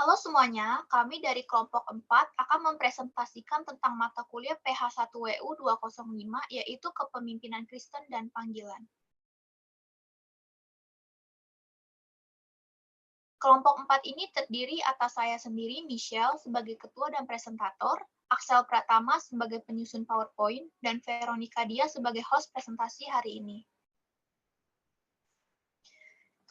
Halo semuanya, kami dari kelompok 4 akan mempresentasikan tentang mata kuliah PH1WU 205, yaitu Kepemimpinan Kristen dan Panggilan. Kelompok 4 ini terdiri atas saya sendiri, Michelle, sebagai ketua dan presentator, Axel Pratama sebagai penyusun PowerPoint, dan Veronica Dia sebagai host presentasi hari ini.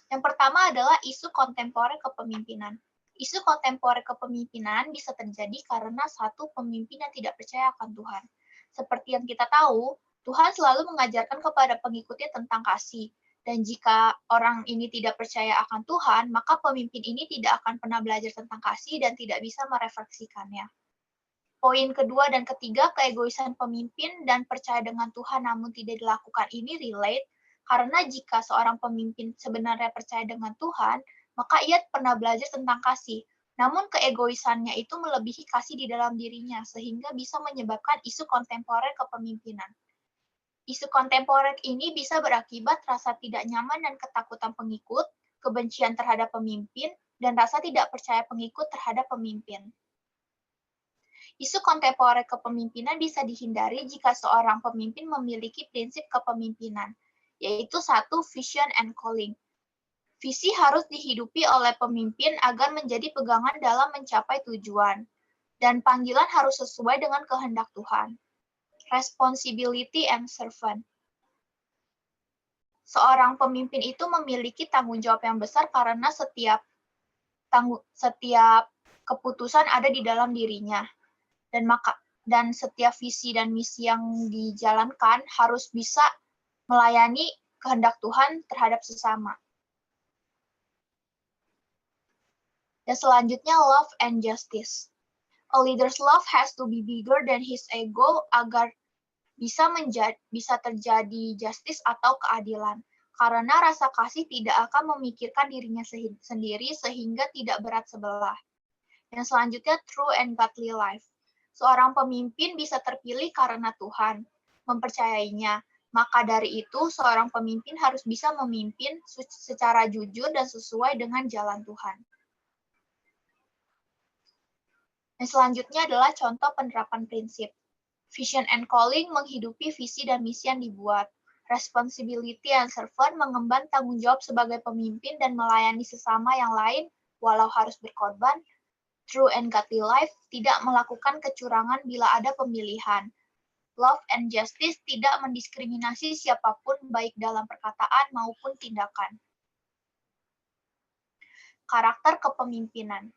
Yang pertama adalah isu kontemporer kepemimpinan. Isu kontemporer kepemimpinan bisa terjadi karena satu pemimpin yang tidak percaya akan Tuhan. Seperti yang kita tahu, Tuhan selalu mengajarkan kepada pengikutnya tentang kasih. Dan jika orang ini tidak percaya akan Tuhan, maka pemimpin ini tidak akan pernah belajar tentang kasih dan tidak bisa merefleksikannya. Poin kedua dan ketiga, keegoisan pemimpin dan percaya dengan Tuhan namun tidak dilakukan ini relate, karena jika seorang pemimpin sebenarnya percaya dengan Tuhan, maka ia pernah belajar tentang kasih. Namun keegoisannya itu melebihi kasih di dalam dirinya, sehingga bisa menyebabkan isu kontemporer kepemimpinan. Isu kontemporer ini bisa berakibat rasa tidak nyaman dan ketakutan pengikut, kebencian terhadap pemimpin, dan rasa tidak percaya pengikut terhadap pemimpin. Isu kontemporer kepemimpinan bisa dihindari jika seorang pemimpin memiliki prinsip kepemimpinan, yaitu satu, vision and calling. Visi harus dihidupi oleh pemimpin agar menjadi pegangan dalam mencapai tujuan, dan panggilan harus sesuai dengan kehendak Tuhan. Responsibility and servant. Seorang pemimpin itu memiliki tanggung jawab yang besar karena setiap keputusan ada di dalam dirinya. Dan setiap visi dan misi yang dijalankan harus bisa melayani kehendak Tuhan terhadap sesama. Dan selanjutnya, love and justice. A leader's love has to be bigger than his ego agar bisa terjadi justice atau keadilan. Karena rasa kasih tidak akan memikirkan dirinya sendiri sehingga tidak berat sebelah. Yang selanjutnya, true and godly life. Seorang pemimpin bisa terpilih karena Tuhan mempercayainya. Maka dari itu, seorang pemimpin harus bisa memimpin secara jujur dan sesuai dengan jalan Tuhan. Dan selanjutnya adalah contoh penerapan prinsip. Vision and calling menghidupi visi dan misi yang dibuat. Responsibility and servant mengemban tanggung jawab sebagai pemimpin dan melayani sesama yang lain walau harus berkorban. True and godly life tidak melakukan kecurangan bila ada pemilihan. Love and justice tidak mendiskriminasi siapapun baik dalam perkataan maupun tindakan. Karakter kepemimpinan.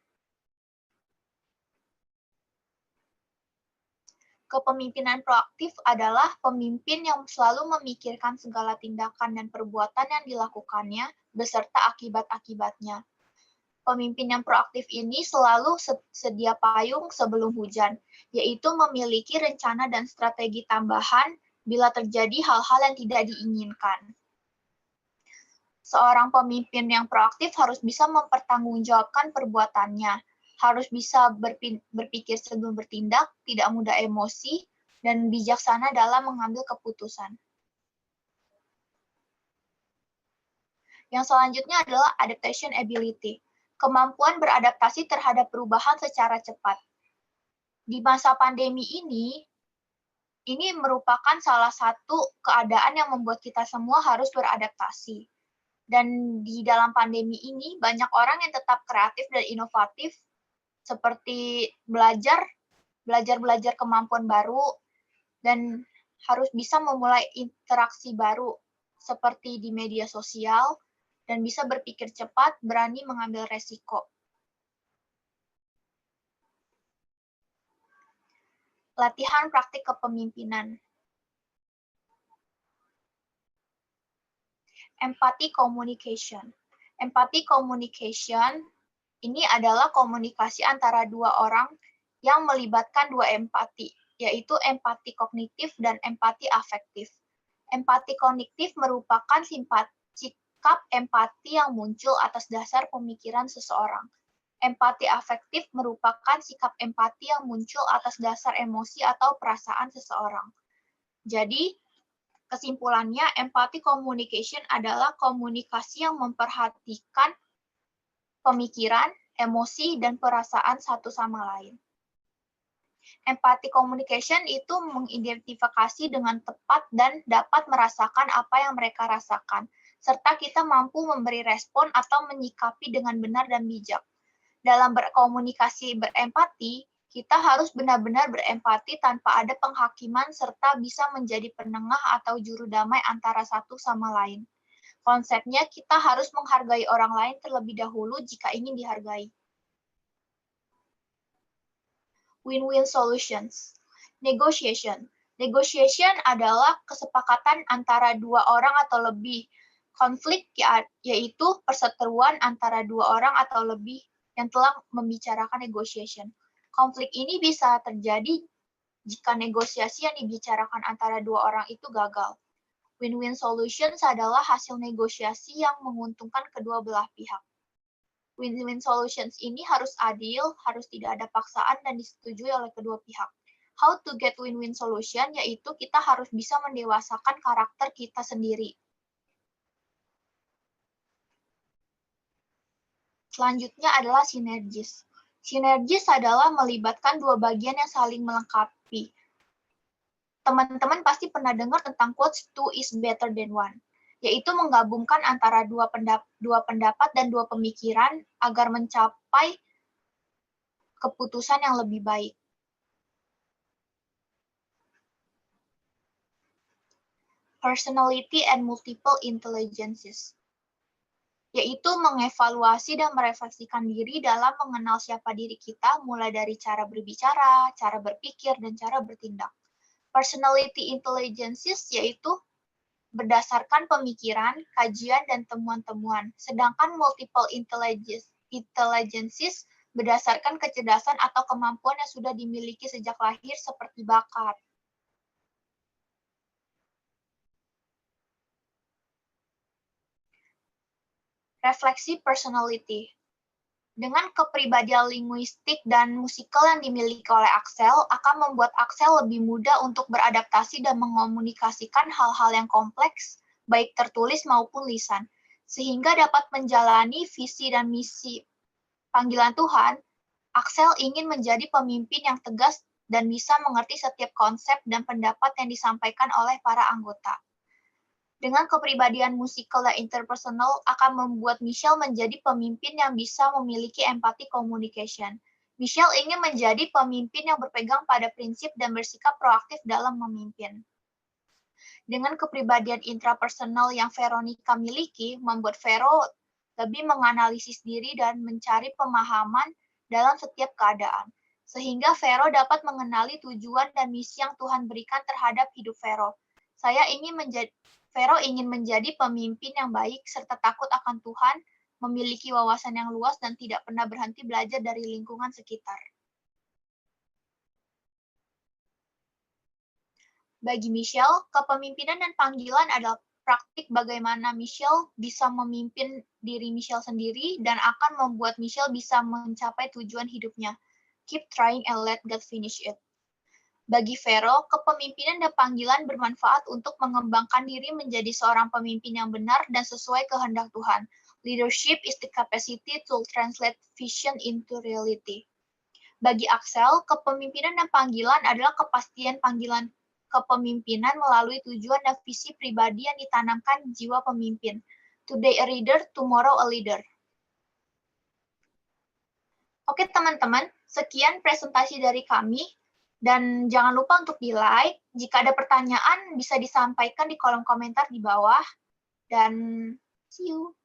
Kepemimpinan proaktif adalah pemimpin yang selalu memikirkan segala tindakan dan perbuatan yang dilakukannya beserta akibat-akibatnya. Pemimpin yang proaktif ini selalu sedia payung sebelum hujan, yaitu memiliki rencana dan strategi tambahan bila terjadi hal-hal yang tidak diinginkan. Seorang pemimpin yang proaktif harus bisa mempertanggungjawabkan perbuatannya, harus bisa berpikir sebelum bertindak, tidak mudah emosi, dan bijaksana dalam mengambil keputusan. Yang selanjutnya adalah adaptation ability. Kemampuan beradaptasi terhadap perubahan secara cepat. Di masa pandemi ini merupakan salah satu keadaan yang membuat kita semua harus beradaptasi. Dan di dalam pandemi ini, banyak orang yang tetap kreatif dan inovatif, seperti belajar kemampuan baru, dan harus bisa memulai interaksi baru, seperti di media sosial, dan bisa berpikir cepat, berani mengambil resiko. Latihan praktik kepemimpinan. Empathy communication. Empathy communication ini adalah komunikasi antara dua orang yang melibatkan dua empati, yaitu empati kognitif dan empati afektif. Empati kognitif merupakan sikap empati yang muncul atas dasar pemikiran seseorang. Empati afektif merupakan sikap empati yang muncul atas dasar emosi atau perasaan seseorang. Jadi, kesimpulannya, empathy communication adalah komunikasi yang memperhatikan pemikiran, emosi, dan perasaan satu sama lain. Empathy communication itu mengidentifikasi dengan tepat dan dapat merasakan apa yang mereka rasakan, serta kita mampu memberi respon atau menyikapi dengan benar dan bijak. Dalam berkomunikasi berempati, kita harus benar-benar berempati tanpa ada penghakiman serta bisa menjadi penengah atau juru damai antara satu sama lain. Konsepnya kita harus menghargai orang lain terlebih dahulu jika ingin dihargai. Win-win solutions. Negotiation. Negotiation adalah kesepakatan antara dua orang atau lebih. Konflik yaitu perseteruan antara dua orang atau lebih yang telah membicarakan negotiation. Konflik ini bisa terjadi jika negosiasi yang dibicarakan antara dua orang itu gagal. Win-win solutions adalah hasil negosiasi yang menguntungkan kedua belah pihak. Win-win solutions ini harus adil, harus tidak ada paksaan, dan disetujui oleh kedua pihak. How to get win-win solution, yaitu kita harus bisa mendewasakan karakter kita sendiri. Selanjutnya adalah sinergis. Sinergis adalah melibatkan dua bagian yang saling melengkapi. Teman-teman pasti pernah dengar tentang quotes two is better than one, yaitu menggabungkan antara dua pendapat dan dua pemikiran agar mencapai keputusan yang lebih baik. Personality and multiple intelligences, yaitu mengevaluasi dan merefleksikan diri dalam mengenal siapa diri kita, mulai dari cara berbicara, cara berpikir, dan cara bertindak. Personality intelligences yaitu berdasarkan pemikiran, kajian, dan temuan-temuan, sedangkan multiple intelligences berdasarkan kecerdasan atau kemampuan yang sudah dimiliki sejak lahir seperti bakat. Refleksi personality. Dengan kepribadian linguistik dan musikal yang dimiliki oleh Axel, akan membuat Axel lebih mudah untuk beradaptasi dan mengomunikasikan hal-hal yang kompleks, baik tertulis maupun lisan, sehingga dapat menjalani visi dan misi panggilan Tuhan. Axel ingin menjadi pemimpin yang tegas dan bisa mengerti setiap konsep dan pendapat yang disampaikan oleh para anggota. Dengan kepribadian musikal dan interpersonal akan membuat Michelle menjadi pemimpin yang bisa memiliki empathy communication. Michelle ingin menjadi pemimpin yang berpegang pada prinsip dan bersikap proaktif dalam memimpin. Dengan kepribadian intrapersonal yang Veronica miliki, membuat Vero lebih menganalisis diri dan mencari pemahaman dalam setiap keadaan. Sehingga Vero dapat mengenali tujuan dan misi yang Tuhan berikan terhadap hidup Vero. Vero ingin menjadi pemimpin yang baik serta takut akan Tuhan, memiliki wawasan yang luas dan tidak pernah berhenti belajar dari lingkungan sekitar. Bagi Michelle, kepemimpinan dan panggilan adalah praktik bagaimana Michelle bisa memimpin diri Michelle sendiri dan akan membuat Michelle bisa mencapai tujuan hidupnya. Keep trying and let God finish it. Bagi Vero, kepemimpinan dan panggilan bermanfaat untuk mengembangkan diri menjadi seorang pemimpin yang benar dan sesuai kehendak Tuhan. Leadership is the capacity to translate vision into reality. Bagi Axel, kepemimpinan dan panggilan adalah kepastian panggilan kepemimpinan melalui tujuan dan visi pribadi yang ditanamkan jiwa pemimpin. Today a reader, tomorrow a leader. Oke teman-teman, sekian presentasi dari kami. Dan jangan lupa untuk di-like. Jika ada pertanyaan, bisa disampaikan di kolom komentar di bawah. Dan see you.